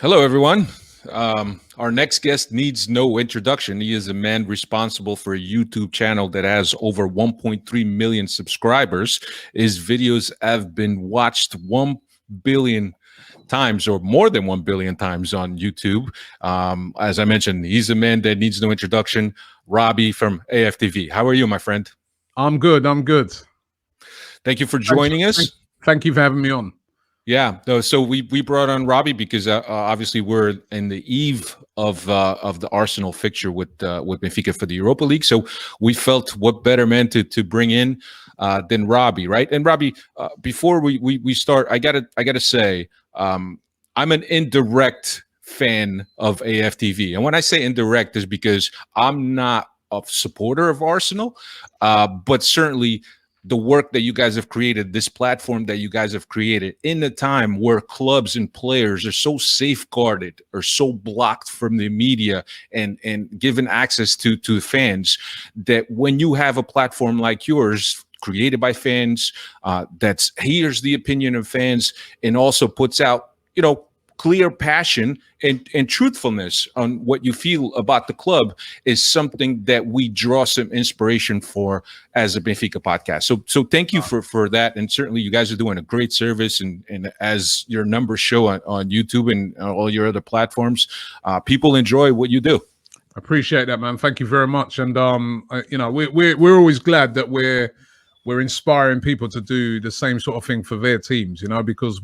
Hello, everyone. Our next guest needs no introduction. He is a man responsible for a YouTube channel that has over 1.3 million subscribers. His videos have been watched 1 billion times or more than 1 billion times on YouTube. As I mentioned, he's a man that needs no introduction. Robbie from AFTV. How are you, my friend? I'm good. Thank you for joining us. Thank you for having me on. Yeah, so we brought on Robbie because obviously we're in the eve of the Arsenal fixture with Benfica for the Europa League. So we felt what better man to bring in than Robbie, right? And Robbie, before we start, I gotta say, I'm an indirect fan of AFTV, and when I say indirect is because I'm not a supporter of Arsenal, but certainly the work that you guys have created, this platform that you guys have created in a time where clubs and players are so safeguarded or so blocked from the media and given access to fans, that when you have a platform like yours created by fans that hears the opinion of fans and also puts out, clear passion and truthfulness on what you feel about the club, is something that we draw some inspiration for as a Benfica podcast. So thank you for that. And certainly you guys are doing a great service. And as your numbers show on YouTube and all your other platforms, people enjoy what you do. Appreciate that, man. Thank you very much. And we're always glad that we're inspiring people to do the same sort of thing for their teams, because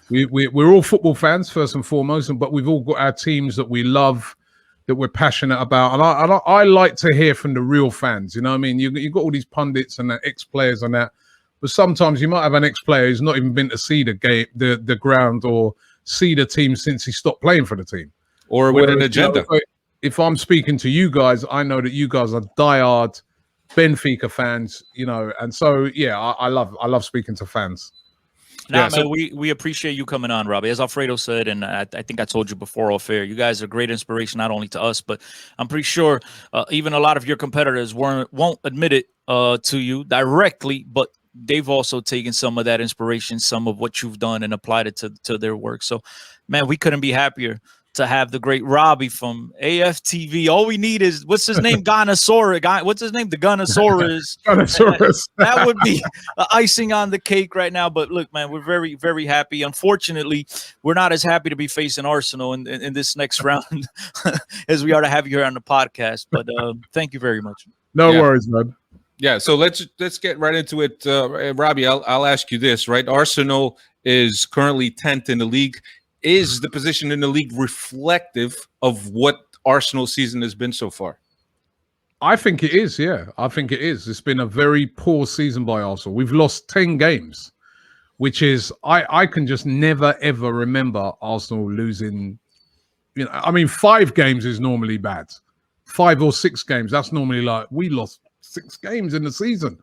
we're all football fans first and foremost, but we've all got our teams that we love, that we're passionate about. And I like to hear from the real fans. You know what I mean? You've got all these pundits and ex-players and that, but sometimes you might have an ex-player who's not even been to see the game, the ground, or see the team since he stopped playing for the team. Or with an agenda. If I'm speaking to you guys, I know that you guys are diehard Benfica fans, and so, yeah, I love speaking to fans. Man, we appreciate you coming on, Robbie. As Alfredo said, and I think I told you before off air, you guys are great inspiration not only to us, but I'm pretty sure even a lot of your competitors won't admit it to you directly, but they've also taken some of that inspiration, some of what you've done, and applied it to their work. So, man, we couldn't be happier to have the great Robbie from AFTV. All we need is, what's his name? Gunnosaurus. What's his name? The Gunnosaurus. That would be icing on the cake right now. But look, man, we're very, very happy. Unfortunately, we're not as happy to be facing Arsenal in this next round as we are to have you here on the podcast. But thank you very much. No worries, man. Yeah, so let's get right into it. Robbie, I'll ask you this, right? Arsenal is currently 10th in the league. Is the position in the league reflective of what Arsenal's season has been so far? I think it is, yeah. I think it is. It's been a very poor season by Arsenal. We've lost 10 games, which is, I can just never, ever remember Arsenal losing. 5 games is normally bad. 5 or 6 games, that's normally like, we lost 6 games in the season.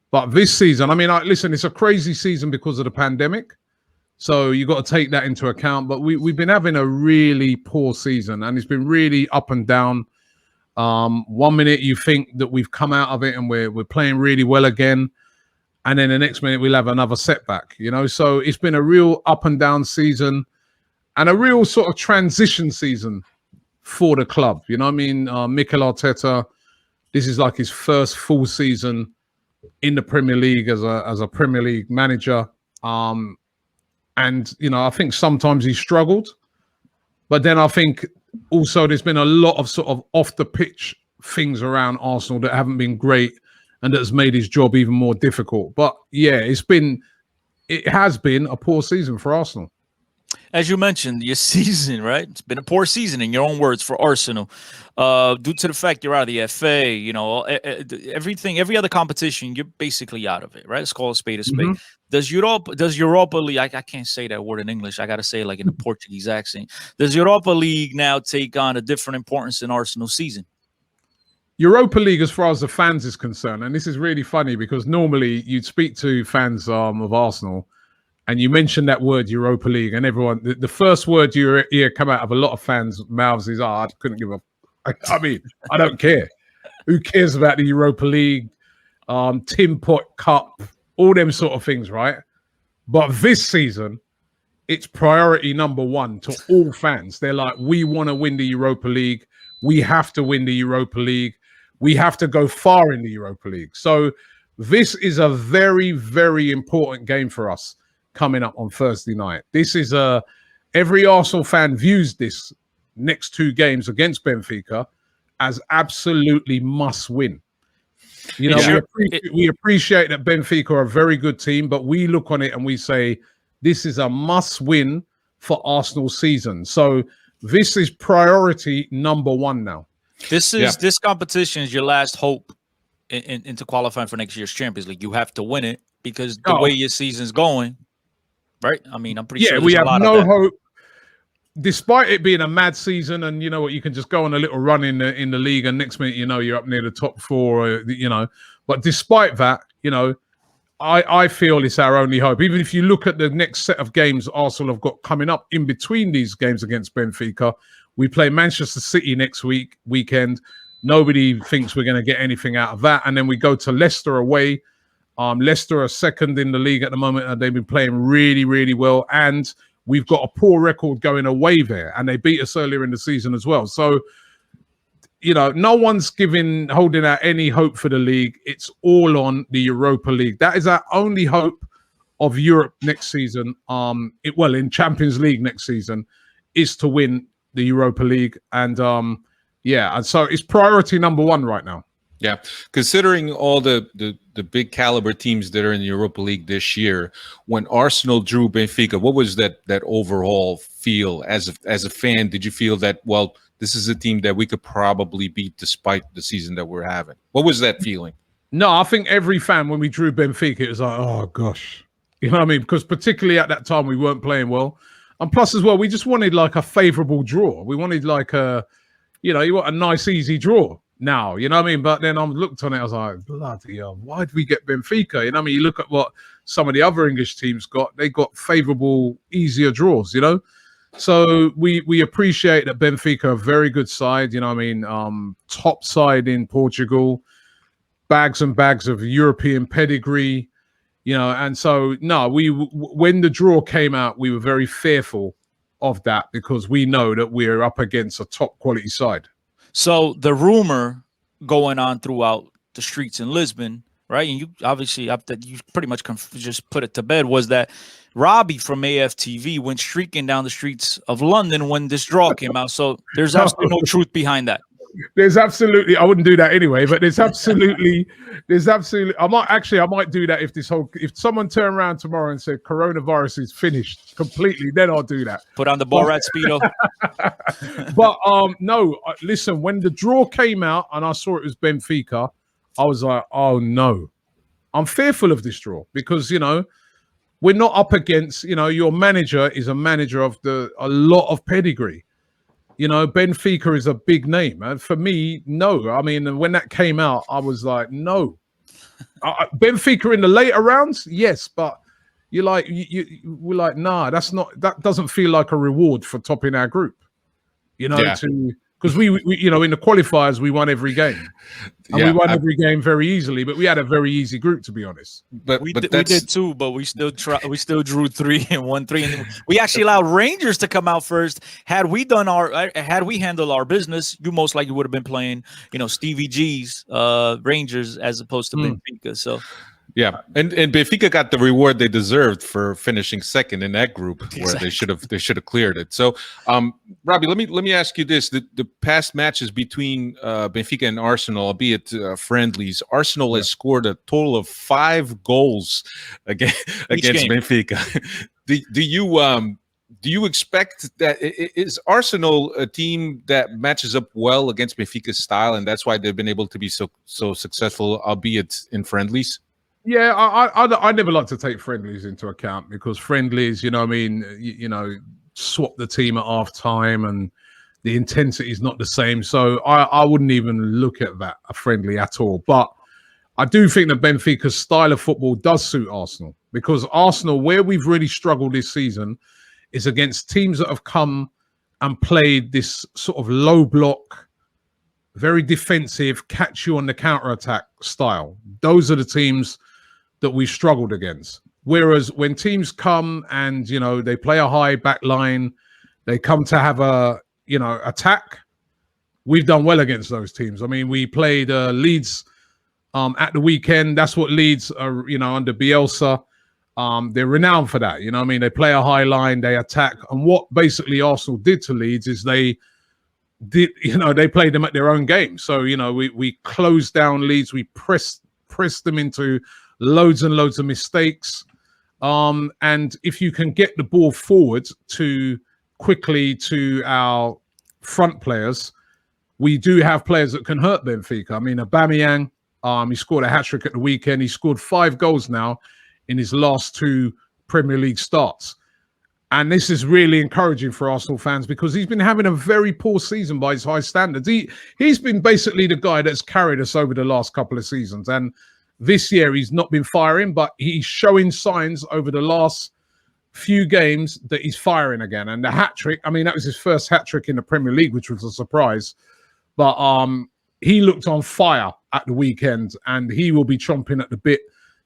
But this season, listen, it's a crazy season because of the pandemic. So you got to take that into account. But we've been having a really poor season, and it's been really up and down. 1 minute you think that we've come out of it and we're playing really well again, and then the next minute we'll have another setback. So it's been a real up and down season, and a real sort of transition season for the club. Mikel Arteta, this is like his first full season in the Premier League as a Premier League manager. And, I think sometimes he struggled. But then I think also there's been a lot of sort of off-the-pitch things around Arsenal that haven't been great, and that has made his job even more difficult. But, yeah, it has been a poor season for Arsenal. As you mentioned, your season, right? It's been a poor season, in your own words, for Arsenal. Due to the fact you're out of the FA, everything, every other competition, you're basically out of it, right? Let's call a spade a spade. Mm-hmm. Does Europa League, I can't say that word in English. I got to say it like in a Portuguese accent. Does Europa League now take on a different importance in Arsenal's season? Europa League, as far as the fans is concerned, and this is really funny because normally you'd speak to fans of Arsenal, and you mention that word Europa League, and everyone, the first word you hear come out of a lot of fans' mouths is, I couldn't give a. I don't care. Who cares about the Europa League, Tin Pot Cup, all them sort of things, right? But this season, it's priority number one to all fans. They're like, we want to win the Europa League. We have to win the Europa League. We have to go far in the Europa League. So this is a very, very important game for us coming up on Thursday night. This is every Arsenal fan views this next two games against Benfica as absolutely must win. You know, we appreciate that Benfica are a very good team, but we look on it and we say, this is a must win for Arsenal's season. So this is priority number one now. This competition is your last hope into qualifying for next year's Champions League. You have to win it because the way your season's going, right? I mean, I'm pretty sure we have no hope. Despite it being a mad season, and you know what, you can just go on a little run in the league, and next minute, you know, you're up near the top four, you know. But despite that, you know, I feel it's our only hope. Even if you look at the next set of games Arsenal have got coming up in between these games against Benfica, we play Manchester City next weekend. Nobody thinks we're going to get anything out of that. And then we go to Leicester away. Leicester are second in the league at the moment, and they've been playing really, really well. And we've got a poor record going away there, and they beat us earlier in the season as well. So, you know, no one's holding out any hope for the league. It's all on the Europa League. That is our only hope of Europe next season. In Champions League next season, is to win the Europa League. And and so it's priority number one right now. Yeah, considering all the big caliber teams that are in the Europa League this year, when Arsenal drew Benfica, what was that overall feel as a fan? Did you feel that, well, this is a team that we could probably beat despite the season that we're having? What was that feeling? No, I think every fan, when we drew Benfica, it was like, oh gosh, you know what I mean? Because particularly at that time we weren't playing well, and plus as well, we just wanted like a favourable draw. We wanted like you want a nice easy draw. Now, you know what I mean? But then I looked on it, I was like, bloody hell, why did we get Benfica? You know what I mean? You look at what some of the other English teams got, they got favourable, easier draws, you know? So we appreciate that Benfica are a very good side, you know what I mean? Top side in Portugal, bags and bags of European pedigree, you know? And so, no, when the draw came out, we were very fearful of that because we know that we're up against a top quality side. So the rumor going on throughout the streets in Lisbon, right? And you obviously, you pretty much just put it to bed, was that Robbie from AFTV went streaking down the streets of London when this draw came out. So there's absolutely no truth behind that. There's absolutely, I wouldn't do that anyway, but there's absolutely, I might do that if someone turned around tomorrow and said coronavirus is finished completely, then I'll do that. Put on the Borat Speedo. But no, listen, when the draw came out and I saw it was Benfica, I was like, oh no, I'm fearful of this draw because, you know, we're not up against, you know, your manager is a manager of a lot of pedigree. You know, Benfica is a big name. And for me, no. I mean, when that came out, I was like, no. Benfica in the later rounds, yes, but we're like, nah, that doesn't feel like a reward for topping our group. You know, because we you know, in the qualifiers we won every game, and we won every game very easily. But we had a very easy group, to be honest. But we did too, but we still drew 3 and won 3, and we actually allowed Rangers to come out first. Had we handled our business, you most likely would have been playing, you know, Stevie G's Rangers as opposed to Benfica. So. Yeah, and Benfica got the reward they deserved for finishing second in that group, where they should have cleared it. So, Robbie, let me ask you this: the past matches between Benfica and Arsenal, albeit friendlies, Arsenal has scored a total of 5 goals against Benfica. Do you expect that is Arsenal a team that matches up well against Benfica's style, and that's why they've been able to be so successful, albeit in friendlies? Yeah, I never like to take friendlies into account because friendlies, you know what I mean, you know, swap the team at half time and the intensity is not the same. So I wouldn't even look at that, a friendly at all. But I do think that Benfica's style of football does suit Arsenal because Arsenal, where we've really struggled this season, is against teams that have come and played this sort of low block, very defensive, catch you on the counter-attack style. Those are the teams that we struggled against. Whereas when teams come and, they play a high back line, they come to have a, attack. We've done well against those teams. I mean, we played Leeds at the weekend. That's what Leeds are, under Bielsa. They're renowned for that. They play a high line, they attack. And what basically Arsenal did to Leeds is they played them at their own game. So, we closed down Leeds. We pressed them into loads and loads of mistakes. And if you can get the ball forward quickly to our front players, we do have players that can hurt Benfica. I mean, Aubameyang, he scored a hat-trick at the weekend. He scored 5 goals now in his last 2 Premier League starts. And this is really encouraging for Arsenal fans because he's been having a very poor season by his high standards. He's been basically the guy that's carried us over the last couple of seasons. And this year, he's not been firing, but he's showing signs over the last few games that he's firing again. And the hat-trick, I mean, that was his first hat-trick in the Premier League, which was a surprise. But he looked on fire at the weekend, and he will be chomping at the bit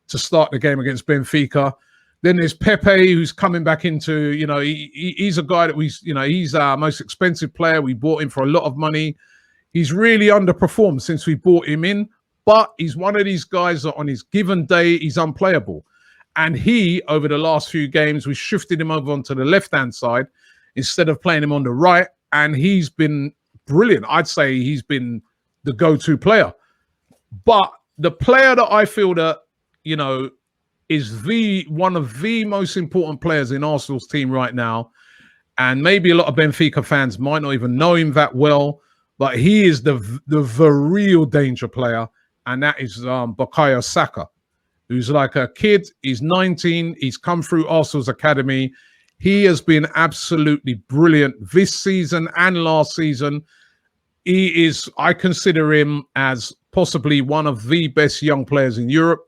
to start the game against Benfica. Then there's Pepe, who's coming back into, he's a guy that he's our most expensive player. We bought him for a lot of money. He's really underperformed since we bought him in, but he's one of these guys that on his given day, he's unplayable. And he, over the last few games, we shifted him over onto the left-hand side instead of playing him on the right, and he's been brilliant. I'd say he's been the go-to player. But the player that I feel that, is one of the most important players in Arsenal's team right now, and maybe a lot of Benfica fans might not even know him that well, but he is the real danger player, and that is Bukayo Saka, who's like a kid. He's 19. He's come through Arsenal's academy. He has been absolutely brilliant this season and last season. I consider him as possibly one of the best young players in Europe.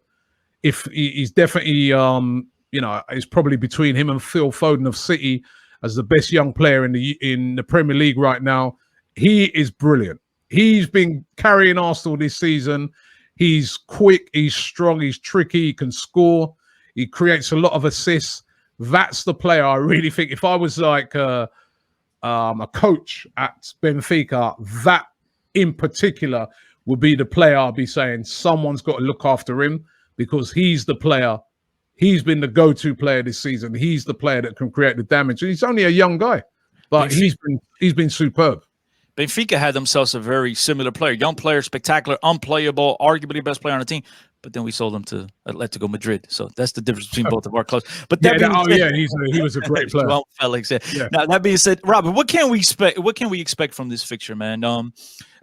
If he's definitely, it's probably between him and Phil Foden of City as the best young player in the Premier League right now. He is brilliant. He's been carrying Arsenal this season. He's quick, he's strong, he's tricky, he can score. He creates a lot of assists. That's the player I really think. If I was like a coach at Benfica, that in particular would be the player I'll be saying someone's got to look after him, because he's the player. He's been the go-to player this season. He's the player that can create the damage. And he's only a young guy, but he's been superb. Benfica had themselves a very similar player, young player, spectacular, unplayable, arguably the best player on the team. But then we sold him to Atletico Madrid, so that's the difference between both of our clubs. But he was a great player. Well, Felix, yeah. Now that being said, Robbie, what can we expect? What can we expect from this fixture, man?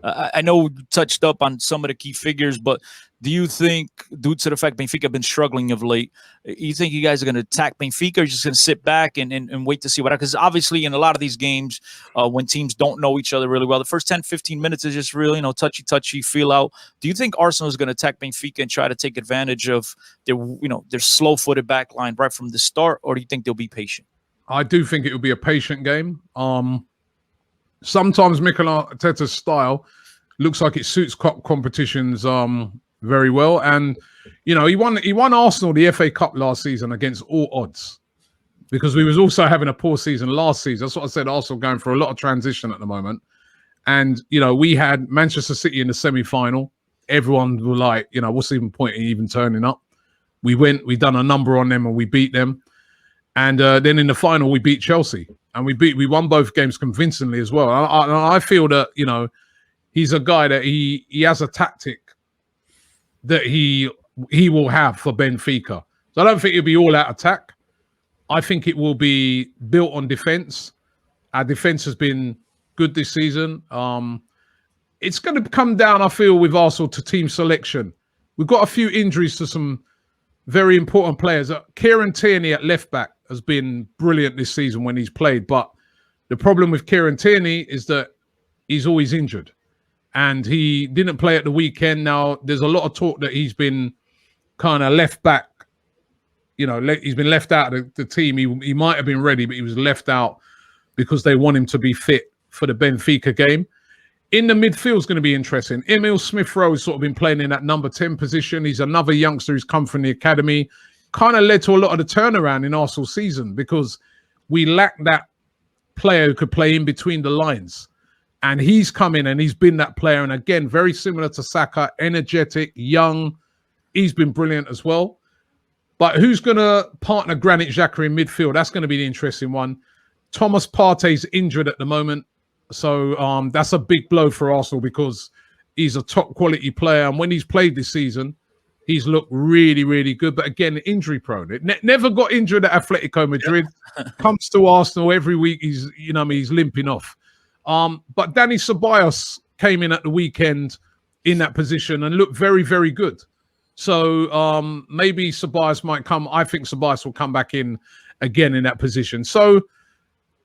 I know we touched up on some of the key figures, but do you think, due to the fact Benfica have been struggling of late, you think you guys are going to attack Benfica, or just going to sit back and wait to see what happens? Because obviously in a lot of these games, when teams don't know each other really well, the first 10, 15 minutes is just really, touchy, feel out. Do you think Arsenal is going to attack Benfica and try to take advantage of their slow-footed back line right from the start, or do you think they'll be patient? I do think it will be a patient game. Sometimes Mikel Arteta's style looks like it suits competitions very well, and he won Arsenal the FA Cup last season against all odds, because we was also having a poor season last season. That's what I said. Arsenal going for a lot of transition at the moment, and we had Manchester City in the semi-final. Everyone was like, what's even point in even turning up? We done a number on them and we beat them, and then in the final we beat Chelsea, and we won both games convincingly as well. I feel that he's a guy that he has a tactic that he will have for Benfica. So I don't think it'll be all out attack. I think it will be built on defense. Our defense has been good this season. It's going to come down, I feel, with Arsenal to team selection. We've got a few injuries to some very important players. Kieran Tierney at left back has been brilliant this season when he's played, but the problem with Kieran Tierney is that he's always injured. And he didn't play at the weekend. Now, there's a lot of talk that he's been kind of left back. He's been left out of the team. He might have been ready, but he was left out because they want him to be fit for the Benfica game. In the midfield is going to be interesting. Emile Smith-Rowe has sort of been playing in that number 10 position. He's another youngster who's come from the academy. kind of led to a lot of the turnaround in Arsenal season because we lacked that player who could play in between the lines. And he's come in and he's been that player. And again, very similar to Saka, energetic, young. He's been brilliant as well. But who's going to partner Granit Xhaka in midfield? That's going to be the interesting one. Thomas Partey's injured at the moment. So that's a big blow for Arsenal because he's a top quality player. And when he's played this season, he's looked really, really good. But again, injury prone. It never got injured at Atletico Madrid. Comes to Arsenal every week. He's limping off. But Dani Ceballos came in at the weekend in that position and looked very, very good. So maybe Ceballos might come. I think Ceballos will come back in again in that position. So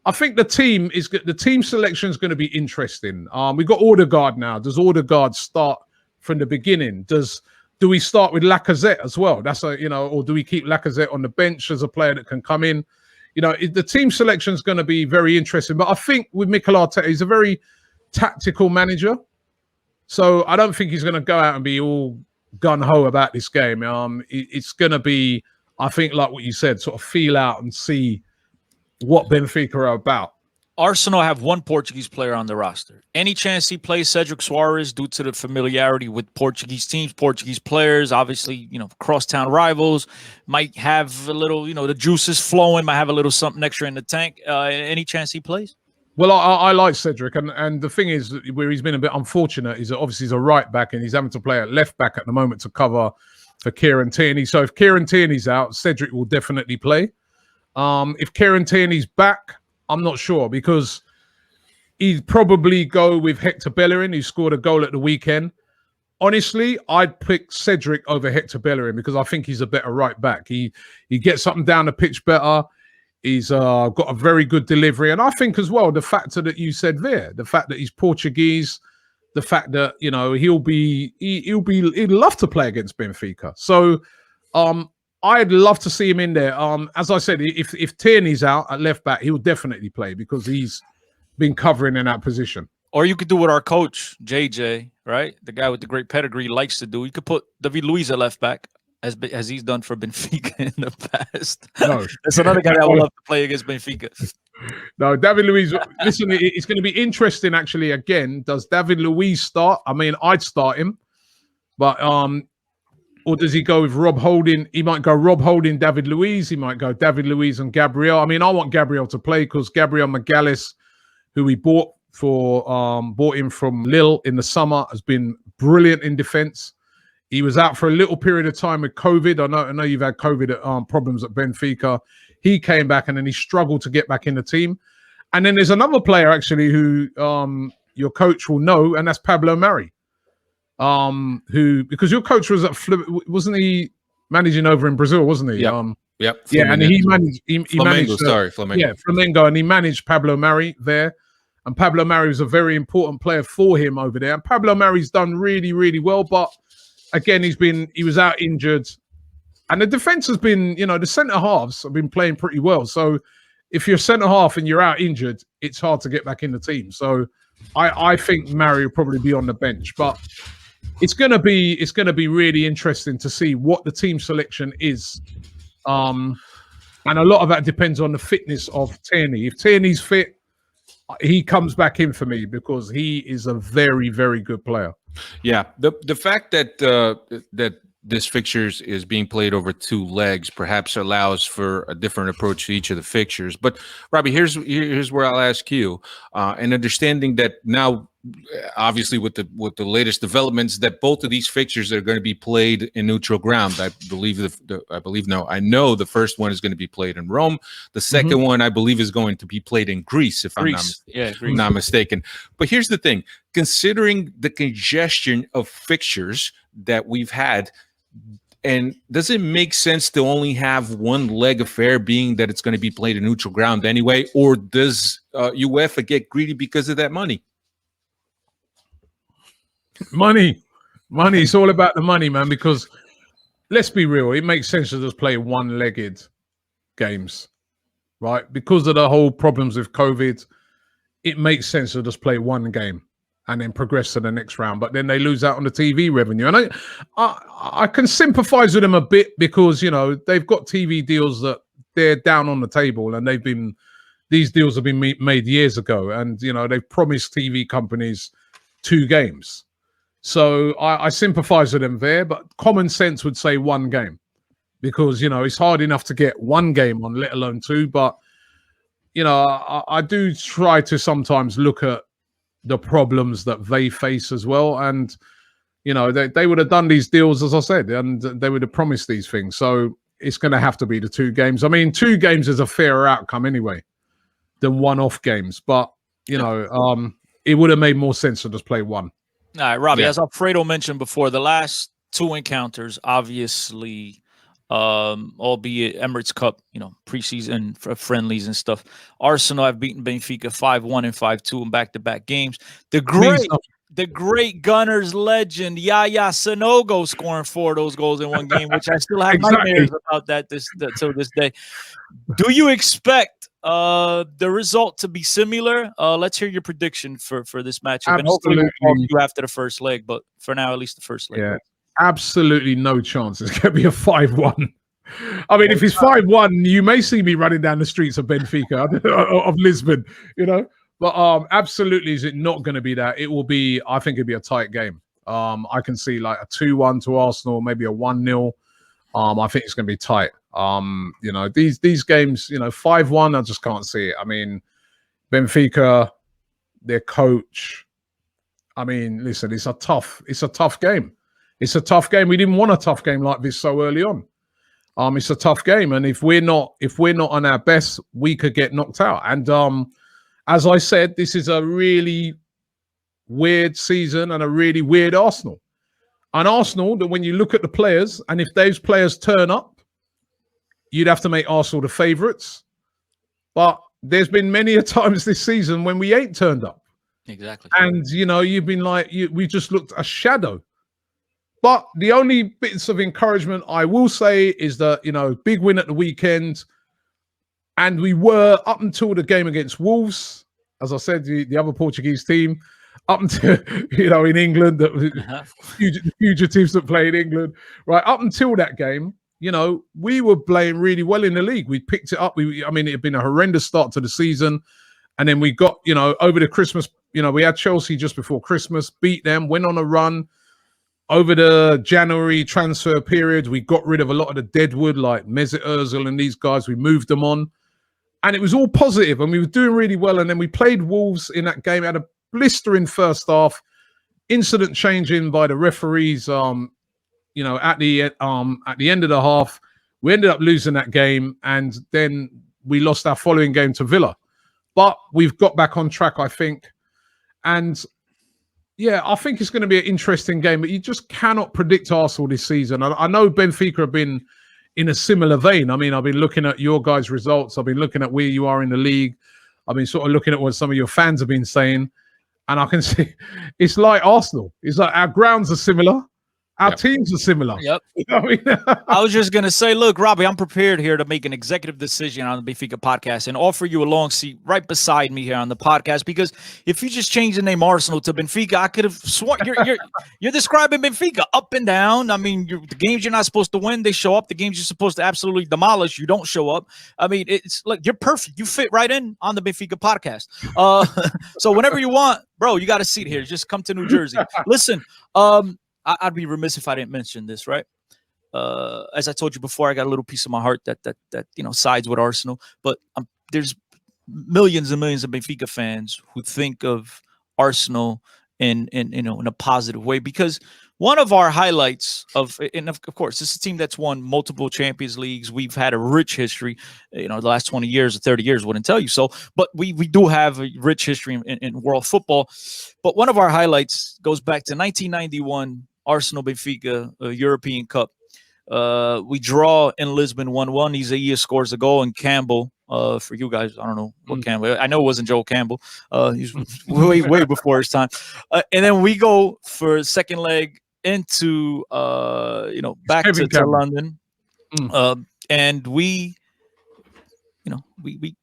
I think the team selection is going to be interesting. We've got Odegaard now. Does Odegaard start from the beginning? Do we start with Lacazette as well? Or do we keep Lacazette on the bench as a player that can come in? The team selection is going to be very interesting. But I think with Mikel Arteta, he's a very tactical manager. So I don't think he's going to go out and be all gung-ho about this game. It's going to be, I think, like what you said, sort of feel out and see what Benfica are about. Arsenal have one Portuguese player on the roster. Any chance he plays Cedric Soares due to the familiarity with Portuguese teams, Portuguese players, obviously, crosstown rivals, might have a little, the juices flowing, might have a little something extra in the tank. Any chance he plays? Well, I like Cedric, and the thing is, where he's been a bit unfortunate is that obviously he's a right back and he's having to play at left back at the moment to cover for Kieran Tierney. So if Kieran Tierney's out, Cedric will definitely play. If Kieran Tierney's back, I'm not sure because he'd probably go with Hector Bellerin, who scored a goal at the weekend. Honestly, I'd pick Cedric over Hector Bellerin because I think he's a better right back. He gets something down the pitch better. He's got a very good delivery. And I think as well, the factor that you said there, the fact that he's Portuguese, the fact that, he'd love to play against Benfica. So I'd love to see him in there. As I said, if Tierney's out at left back, he'll definitely play because he's been covering in that position. Or you could do what our coach, JJ, right? The guy with the great pedigree likes to do. You could put David Luiz at left back, as he's done for Benfica in the past. No. That's another guy that would love to play against Benfica. No, David Luiz, listen, it's going to be interesting, actually, again. Does David Luiz start? I mean, I'd start him. But, or does he go with Rob Holding? He might go Rob Holding, David Luiz. He might go David Luiz and Gabriel. I mean, I want Gabriel to play because Gabriel Magalhaes, who we bought him from Lille in the summer, has been brilliant in defence. He was out for a little period of time with COVID. I know you've had COVID problems at Benfica. He came back and then he struggled to get back in the team. And then there's another player actually who your coach will know, and that's Pablo Mari. Because your coach was wasn't he managing over in Brazil, wasn't he? Yep. Yeah, and he managed Flamengo. Yeah, Flamengo, and he managed Pablo Mari there. And Pablo Mari was a very important player for him over there. And Pablo Mari's done really, really well, but again, he was out injured. And the defense has been, the centre halves have been playing pretty well. So if you're centre half and you're out injured, it's hard to get back in the team. So I think Mari will probably be on the bench, but it's going to be really interesting to see what the team selection is. And a lot of that depends on the fitness of Tierney. If Tierney's fit, he comes back in for me because he is a very, very good player. Yeah, the fact that that this fixtures is being played over two legs perhaps allows for a different approach to each of the fixtures. But Robbie, here's where I'll ask you, and understanding that now, obviously with the latest developments, that both of these fixtures are going to be played in neutral ground. I know the first one is going to be played in Rome. The second one, I believe, is going to be played in Greece, if I'm not mistaken. But here's the thing: considering the congestion of fixtures that we've had, and does it make sense to only have one leg affair, being that it's going to be played in neutral ground anyway, or does UEFA get greedy because of that money? Money. It's all about the money, man, because let's be real, it makes sense to just play one-legged games, right? Because of the whole problems with COVID, it makes sense to just play one game. and then progress to the next round. But then they lose out on the TV revenue. And I can sympathize with them a bit because, you know, they've got TV deals that they're down on the table, and these deals have been made years ago. And, you know, they've promised TV companies 2 games. So I sympathize with them there, but common sense would say 1 game because, you know, it's hard enough to get 1 game on, let alone 2. But, you know, I do try to sometimes look at the problems that they face as well. And, you know, they would have done these deals, as I said, and they would have promised these things. So it's going to have to be the 2 games. I mean, 2 games is a fairer outcome anyway than one-off games. But, you know, it would have made more sense to just play 1. All right, Robbie, as Alfredo mentioned before, the last 2 encounters, obviously, albeit Emirates Cup, you know, preseason friendlies and stuff. Arsenal have beaten Benfica 5-1 and 5-2 in back-to-back games. The great Gunners legend Yaya Sanogo scoring 4 of those goals in 1 game, which I still have nightmares about that till this day. Do you expect the result to be similar? Let's hear your prediction for this matchup. And hopefully we'll talk to you after the first leg, but for now, at least the first leg. Yeah, absolutely no chance. It's going to be a 5-1. I mean, if it's 5-1, you may see me running down the streets of Benfica, of Lisbon, you know. But absolutely, is it not going to be that? It will be, I think it'll be a tight game. I can see like a 2-1 to Arsenal, maybe a 1-0. I think it's going to be tight. You know, these games, you know, 5-1, I just can't see it. I mean, Benfica, their coach. I mean, listen, it's a tough game. It's a tough game. We didn't want a tough game like this so early on. It's a tough game, and if we're not on our best, we could get knocked out. And as I said, this is a really weird season and a really weird Arsenal. An Arsenal that when you look at the players, and if those players turn up, you'd have to make Arsenal the favourites. But there's been many a times this season when we ain't turned up. Exactly. And, you know, you've been like, we just looked a shadow. But the only bits of encouragement I will say is that, you know, big win at the weekend. And we were, up until the game against Wolves, as I said, the other Portuguese team, up until, you know, in England, the fugitives that play in England, right? Up until that game, you know, we were playing really well in the league. We picked it up. I mean, it had been a horrendous start to the season. And then we got, you know, over the Christmas, you know, we had Chelsea just before Christmas, beat them, went on a run. Over the January transfer period, we got rid of a lot of the deadwood, like Mesut Ozil and these guys. We moved them on. And it was all positive, and we were doing really well. And then we played Wolves in that game, had a blistering first half, incident changing by the referees. You know, at the end of the half, we ended up losing that game, and then we lost our following game to Villa. But we've got back on track, I think. And yeah, I think it's going to be an interesting game, but you just cannot predict Arsenal this season. I know Benfica have been in a similar vein. I mean, I've been looking at your guys' results. I've been looking at where you are in the league. I've been sort of looking at what some of your fans have been saying. And I can see it's like Arsenal. It's like our grounds are similar. Our teams are similar. Yep. You know what I mean? I was just going to say, look, Robbie, I'm prepared here to make an executive decision on the Benfica podcast and offer you a long seat right beside me here on the podcast, because if you just change the name Arsenal to Benfica, I could have sworn you're describing Benfica up and down. I mean, the games you're not supposed to win, they show up. The games you're supposed to absolutely demolish, you don't show up. I mean, it's like you're perfect. You fit right in on the Benfica podcast. So whenever you want, bro, you got a seat here. Just come to New Jersey. Listen, I'd be remiss if I didn't mention this, right? As I told you before, I got a little piece of my heart that you know sides with Arsenal, but there's millions and millions of Benfica fans who think of Arsenal in a positive way, because one of our highlights of course, this is a team that's won multiple Champions Leagues. We've had a rich history, you know, the last 20 years or 30 years wouldn't tell you so, but we do have a rich history in world football. But one of our highlights goes back to 1991. Arsenal Benfica European Cup. We draw in Lisbon 1-1. Isaiah scores a goal, and Campbell, for you guys, I don't know what Campbell. I know it wasn't Joel Campbell. He's way before his time. And then we go for second leg into back to London. And we we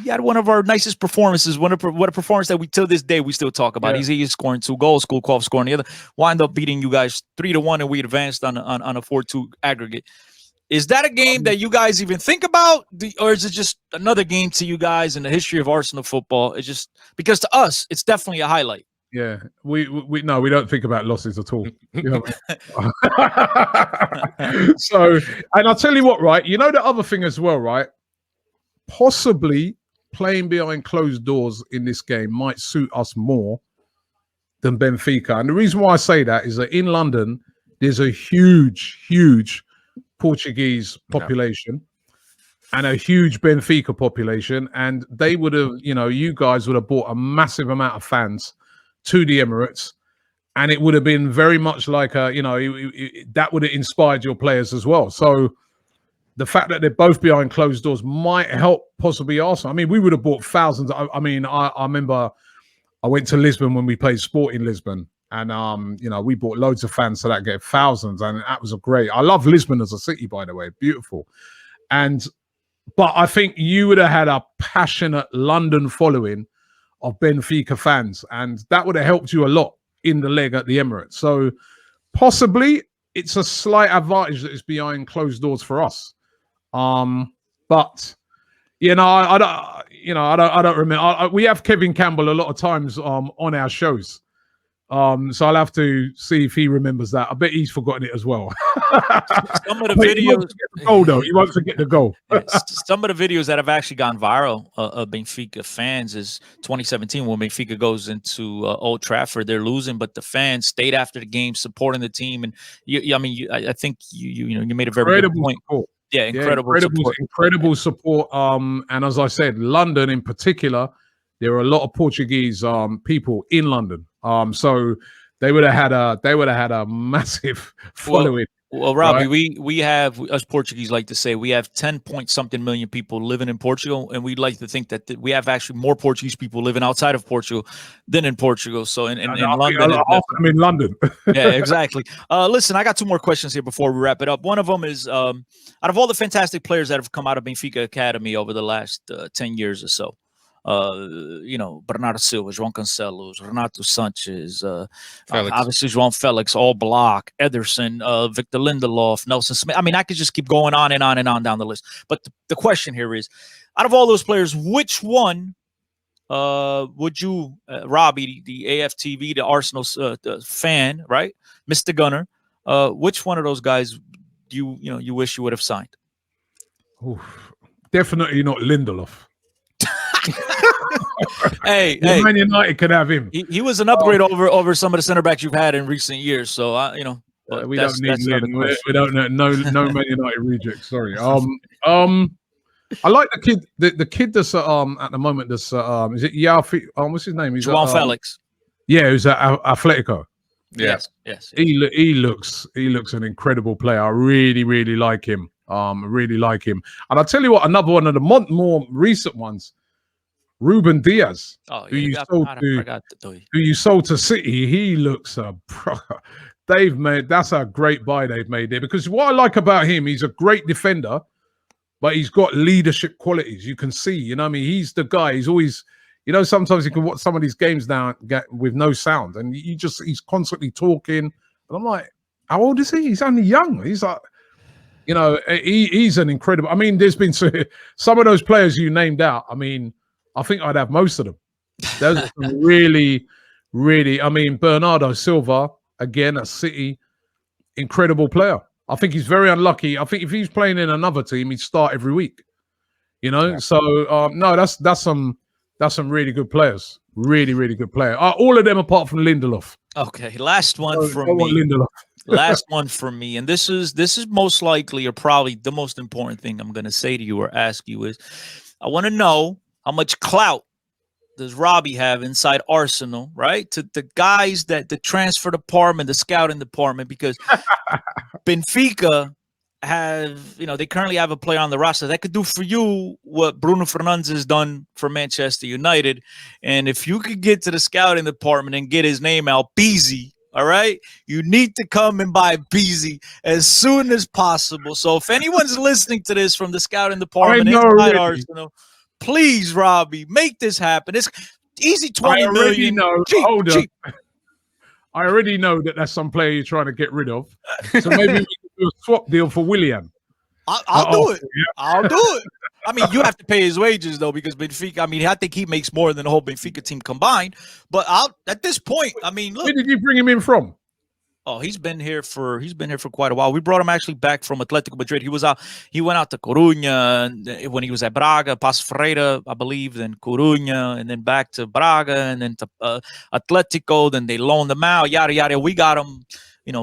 had one of our nicest performances. What a performance that we till this day we still talk about. Yeah. He's scoring 2 goals, Kulkov scoring the other. Wind up beating you guys 3-1, and we advanced on a 4-2 aggregate. Is that a game that you guys even think about, or is it just another game to you guys in the history of Arsenal football? It's just because to us, it's definitely a highlight. Yeah, we don't think about losses at all. You know what I mean? So, and I'll tell you what, right? You know the other thing as well, right? Possibly playing behind closed doors in this game might suit us more than Benfica. And the reason why I say that is that in London, there's a huge Portuguese population and a huge Benfica population. And they would have, you guys would have brought a massive amount of fans to the Emirates, and it would have been very much like that would have inspired your players as well. So the fact that they're both behind closed doors might help possibly Arsenal. I mean, we would have bought thousands. I remember I went to Lisbon when we played Sport in Lisbon, and we bought loads of fans, so that gave thousands, and that was I love Lisbon as a city, by the way, beautiful. But I think you would have had a passionate London following of Benfica fans, and that would have helped you a lot in the leg at the Emirates. So possibly it's a slight advantage that it's behind closed doors for us. But I don't remember. We have Kevin Campbell a lot of times on our shows. So I'll have to see if he remembers that. I bet he's forgotten it as well. Some of the videos, he won't forget the goal. Some of the videos that have actually gone viral of Benfica fans is 2017 when Benfica goes into Old Trafford. They're losing, but the fans stayed after the game supporting the team. And I think you made a very good point. Support. Yeah, incredible support. And as I said, London in particular, there are a lot of Portuguese people in London. So they would have had a massive following. Well, Robbie, right? we have, us Portuguese like to say, we have 10-point-something million people living in Portugal, and we'd like to think that we have actually more Portuguese people living outside of Portugal than in Portugal. So in London, I'm in London. Yeah, exactly. Listen, I got 2 more questions here before we wrap it up. One of them is, out of all the fantastic players that have come out of Benfica Academy over the last 10 years or so, Bernardo Silva, João Cancelo, Renato Sanchez, obviously João Felix, Oblak, Ederson, Victor Lindelof, Nelson Smith. I mean, I could just keep going on and on and on down the list. But the question here is, out of all those players, which one would you, Robbie, the AFTV, the Arsenal fan, right, Mr. Gunner, which one of those guys do you wish you would have signed? Oof, definitely not Lindelof. Hey, Man United could have him. He was an upgrade over some of the center backs you've had in recent years. So we don't need Lin. We don't know no Man United rejects. Sorry. I like the kid. The kid that's at the moment that's is it Yafi? What's his name? João Felix. Yeah, who's at Atletico. Yes. He looks an incredible player. I really like him. Really like him. And I'll tell you what, another one of the more recent ones, Ruben Diaz, who you sold to City. He looks that's a great buy they've made there, because what I like about him, he's a great defender, but he's got leadership qualities. You can see, he's the guy. He's always, sometimes you can watch some of these games now with no sound, and he's constantly talking. And I'm like, how old is he? He's only young. He's like, he's an incredible. I mean, there's been some of those players you named out. I mean, I think I'd have most of them. Those are really. I mean, Bernardo Silva, again, at City, incredible player. I think he's very unlucky. I think if he's playing in another team, he'd start every week. Yeah. So no, that's some really good players. Really good player. All of them apart from Lindelof. Okay, last one from me. Last one from me, and this is most likely or probably the most important thing I'm going to say to you or ask you is, I want to know how much clout does Robbie have inside Arsenal, right? To the guys the transfer department, the scouting department, because Benfica they currently have a player on the roster that could do for you what Bruno Fernandes has done for Manchester United. And if you could get to the scouting department and get his name out, Beezy, All right, you need to come and buy Beezy as soon as possible. So if anyone's listening to this from the scouting department inside Arsenal, please, Robbie, make this happen. It's easy 20 million. Hold up. I already know that that's some player you're trying to get rid of. So maybe we can do a swap deal for Willian. I'll do it. Yeah. I'll do it. I mean, you have to pay his wages though, because Benfica. I mean, I think he makes more than the whole Benfica team combined. But at this point, I mean, look. Where did you bring him in from? Oh, he's been here for quite a while. We brought him actually back from Atletico Madrid. He went out to Coruña when he was at Braga, Passo Ferreira, I believe, then Coruña, and then back to Braga, and then to Atletico. Then they loaned him out, yada yada. We got him,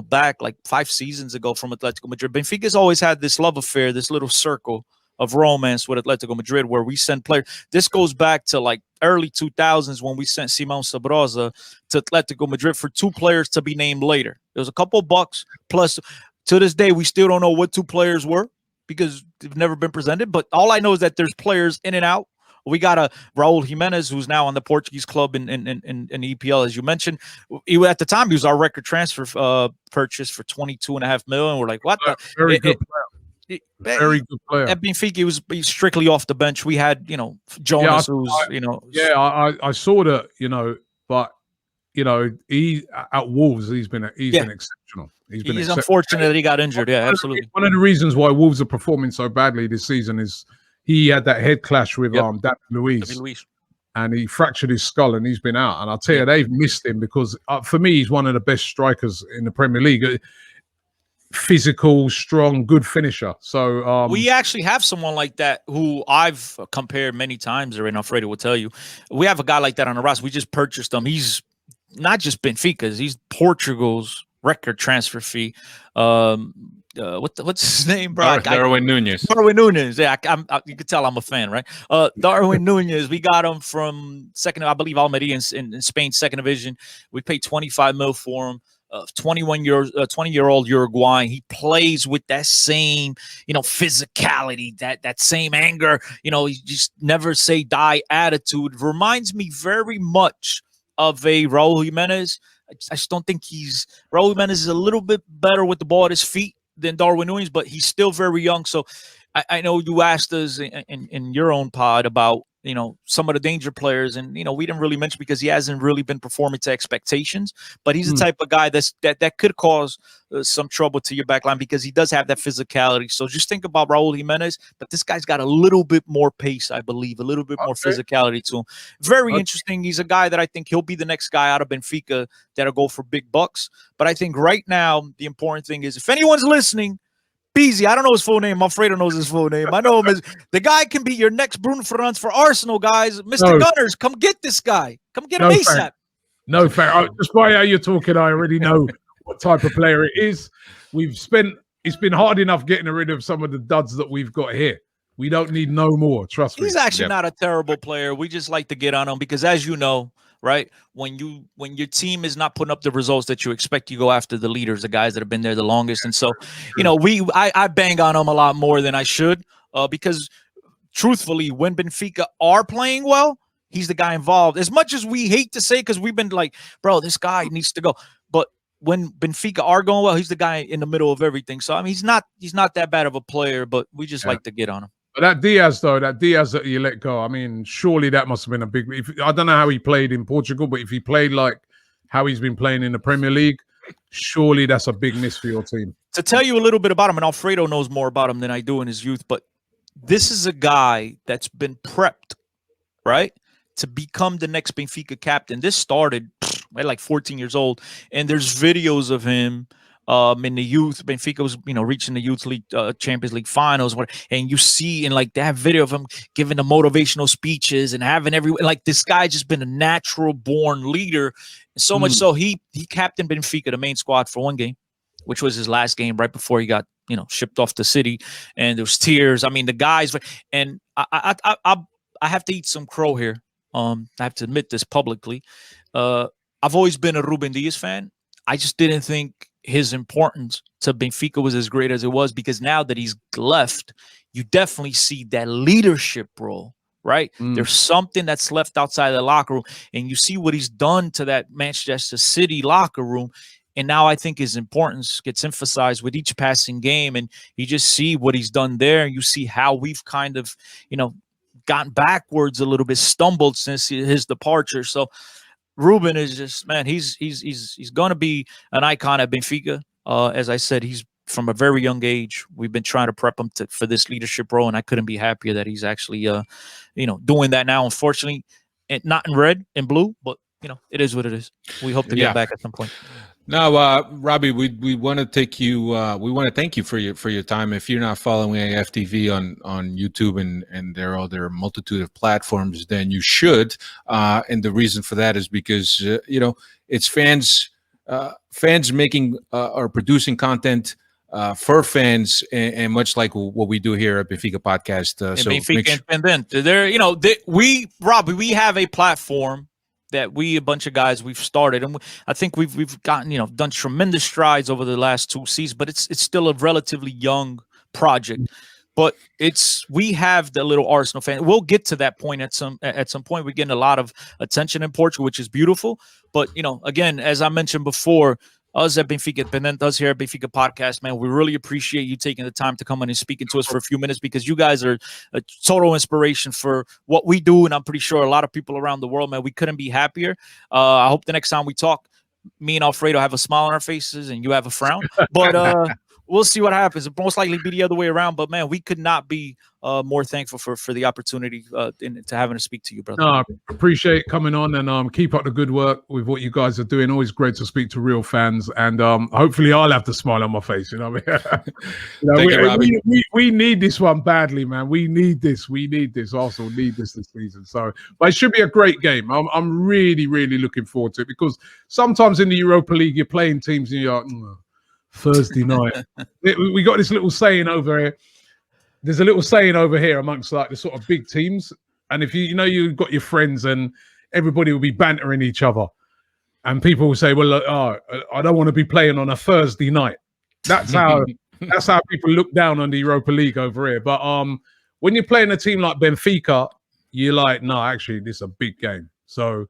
back like 5 seasons ago from Atletico Madrid. Benfica's always had this love affair, this little circle of romance with Atletico Madrid, where we send players. This goes back to like early 2000s when we sent Simão Sabrosa to Atletico Madrid for 2 players to be named later. There was a couple bucks, plus to this day we still don't know what 2 players were because they've never been presented. But all I know is that there's players in and out. We got a Raul Jimenez who's now on the Portuguese club in EPL, as you mentioned. At the time, he was our record transfer purchase for $22.5 million. We're like, what? Very good player. Very good player. At Benfica, he's strictly off the bench. We had, Jonas, I saw that, but he at Wolves, he's been exceptional. He's unfortunate that he got injured. Yeah, absolutely. One of the reasons why Wolves are performing so badly this season is he had that head clash with David Luiz, and he fractured his skull, and he's been out. And I'll tell you, they've missed him because for me, he's one of the best strikers in the Premier League. Physical, strong, good finisher. So we actually have someone like that who I've compared many times, and Alfredo will tell you. We have a guy like that on the roster. We just purchased him. He's not just Benfica's, he's Portugal's record transfer fee. What's his name, bro? Darwin Núñez. Darwin Núñez. Yeah, you can tell I'm a fan, right? Darwin Núñez. We got him from I believe Almeria in Spain's second division. We paid 25 mil for him. 20-year-old Uruguayan. He plays with that same, physicality, that same anger. He just never say die attitude. Reminds me very much of a Raul Jimenez. I just don't think Raul Jimenez is a little bit better with the ball at his feet than Darwin Núñez, but he's still very young. So I know you asked us in your own pod about, some of the danger players, and, we didn't really mention because he hasn't really been performing to expectations, but he's the type of guy that could cause some trouble to your back line because he does have that physicality. So just think about Raul Jimenez, but this guy's got a little bit more pace, I believe, a little bit more physicality to him. Very interesting. He's a guy that I think he'll be the next guy out of Benfica that'll go for big bucks. But I think right now, the important thing is if anyone's listening, Beezy, I don't know his full name. Alfredo knows his full name. I know him as the guy can be your next Bruno Fernandes for Arsenal, guys. Mr. Gunners, come get this guy. Come get him ASAP. No fair. Just by how you're talking, I already know what type of player it is. It's been hard enough getting rid of some of the duds that we've got here. We don't need no more. Trust me. He's actually not a terrible player. We just like to get on him because, as you know, right, when your team is not putting up the results that you expect, you go after the leaders, the guys that have been there the longest. And so, I bang on him a lot more than I should because, truthfully, when Benfica are playing well, he's the guy involved. As much as we hate to say, because we've been like, bro, this guy needs to go. But when Benfica are going well, he's the guy in the middle of everything. So, I mean, he's not that bad of a player, but we just like to get on him. But that Diaz that you let go, I mean, surely that must have been a big... I don't know how he played in Portugal, but if he played like how he's been playing in the Premier League, surely that's a big miss for your team. To tell you a little bit about him, and Alfredo knows more about him than I do in his youth, but this is a guy that's been prepped, right, to become the next Benfica captain. This started at like 14 years old, and there's videos of him in the youth. Benfica was, reaching the youth league, Champions League finals, and you see in like that video of him giving the motivational speeches and having this guy just been a natural born leader. So much so he captained Benfica, the main squad, for one game, which was his last game right before he got, shipped off the city, and there was tears. I mean, the guys, and I have to eat some crow here. I have to admit this publicly. I've always been a Ruben Dias fan. I just didn't think his importance to Benfica was as great as it was, because now that he's left, you definitely see that leadership role, right? There's something that's left outside the locker room, and you see what he's done to that Manchester City locker room. And now I think his importance gets emphasized with each passing game, and you just see what he's done there. You see how we've kind of, gotten backwards a little bit, stumbled since his departure. So Ruben is just, man, he's going to be an icon at Benfica. As I said, he's from a very young age. We've been trying to prep him for this leadership role, and I couldn't be happier that he's actually, doing that now. Unfortunately, not in red and blue, but it is what it is. We hope to get back at some point. Now, Robbie, we want to take you. We want to thank you for your time. If you're not following AFTV on YouTube and there are other multitude of platforms, then you should. And the reason for that is because it's fans making or producing content for fans, and much like what we do here at Benfica Podcast. So Benfica and Robbie, we have a platform that a bunch of guys we've started, and I think we've gotten done tremendous strides over the last 2 seasons, but it's still a relatively young project. But we have the little Arsenal fan. We'll get to that point at some point. We're getting a lot of attention in Portugal, which is beautiful. But again, as I mentioned before, us at Benfica, us here at Benfica Podcast, man, we really appreciate you taking the time to come in and speaking to us for a few minutes, because you guys are a total inspiration for what we do, and I'm pretty sure a lot of people around the world, man. We couldn't be happier. I hope the next time we talk, me and Alfredo have a smile on our faces and you have a frown. But we'll see what happens. It'll most likely be the other way around. But man, we could not be more thankful for the opportunity to having to speak to you, brother. No, I appreciate coming on, and keep up the good work with what you guys are doing. Always great to speak to real fans, and hopefully I'll have the smile on my face. You know what I mean? Thank you, Robbie. We need this one badly, man. We need this. Arsenal need this season. So, but it should be a great game. I'm really, really looking forward to it, because sometimes in the Europa League you're playing teams and you're like, Thursday night. We got this little saying over here. There's a little saying over here amongst like the sort of big teams, and if you've got your friends and everybody will be bantering each other, and people will say, "Well, I don't want to be playing on a Thursday night." That's how people look down on the Europa League over here. But when you're playing a team like Benfica, you're like, no, actually, this is a big game. So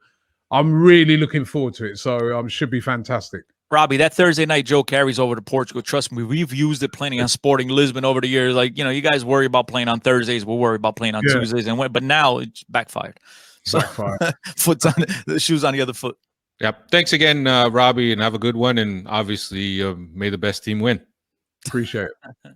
I'm really looking forward to it. So should be fantastic. Robbie, that Thursday night joke carries over to Portugal. Trust me, we've used it plenty on Sporting Lisbon over the years. Like, you guys worry about playing on Thursdays. We'll worry about playing on Tuesdays. But now it's backfired. So the shoes on the other foot. Yep. Thanks again, Robbie, and have a good one. And obviously, may the best team win. Appreciate it.